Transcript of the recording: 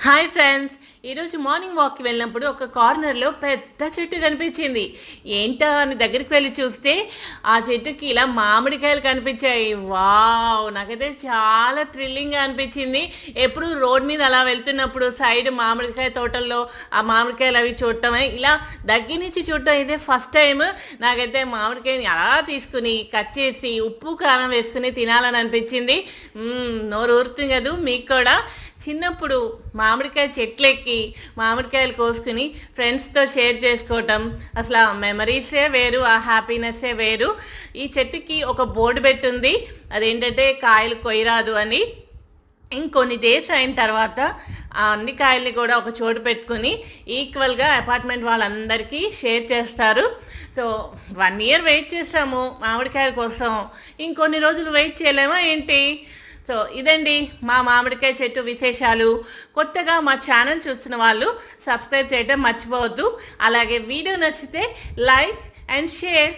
Hi friends, ఈరోజు morning వాక్కి వెళ్ళినప్పుడు ఒక కార్నర్లో పెద్ద చెట్టు కనిపించింది. ఏంటా అని దగ్గరికి వెళ్ళి చూస్తే ఆ చెట్టుకి ఇలా మామిడికాయలు కనిపించాయి. వావ్, నాకైతే చాలా థ్రిల్లింగ్గా అనిపించింది. ఎప్పుడు రోడ్ మీద అలా వెళ్తున్నప్పుడు సైడ్ మామిడికాయ తోటల్లో ఆ మామిడికాయలు అవి చూడటమే, ఇలా దగ్గర నుంచి చూడటం ఇదే ఫస్ట్ టైం. నాకైతే మామిడికాయని అలా తీసుకుని కట్ చేసి ఉప్పు కారం వేసుకుని తినాలని అనిపించింది. నోరు ఊరుతుంది కదా మీకు కూడా. చిన్నప్పుడు మామిడికాయ చెట్లెక్కి మామిడికాయలు కోసుకుని ఫ్రెండ్స్తో షేర్ చేసుకోవటం అసలు ఆ మెమరీసే వేరు, ఆ హ్యాపీనెస్సే వేరు. ఈ చెట్టుకి ఒక బోర్డు పెట్టుంది, అదేంటంటే కాయలు కొయ్యరాదు అని. ఇంకొన్ని డేస్ అయిన తర్వాత ఆ అన్ని కాయల్ని కూడా ఒక చోటు పెట్టుకుని ఈక్వల్గా అపార్ట్మెంట్ వాళ్ళందరికీ షేర్ చేస్తారు. సో 1 year వెయిట్ చేసాము మామిడికాయల కోసం, ఇంకొన్ని రోజులు వెయిట్ చేయలేమా ఏంటి? సో ఇదండి మా మామిడికాయ చెట్టు విశేషాలు. కొత్తగా మా ఛానల్ చూస్తున్న వాళ్ళు సబ్స్క్రైబ్ చేయడం మర్చిపోవద్దు. అలాగే వీడియో నచ్చితే లైక్ అండ్ షేర్.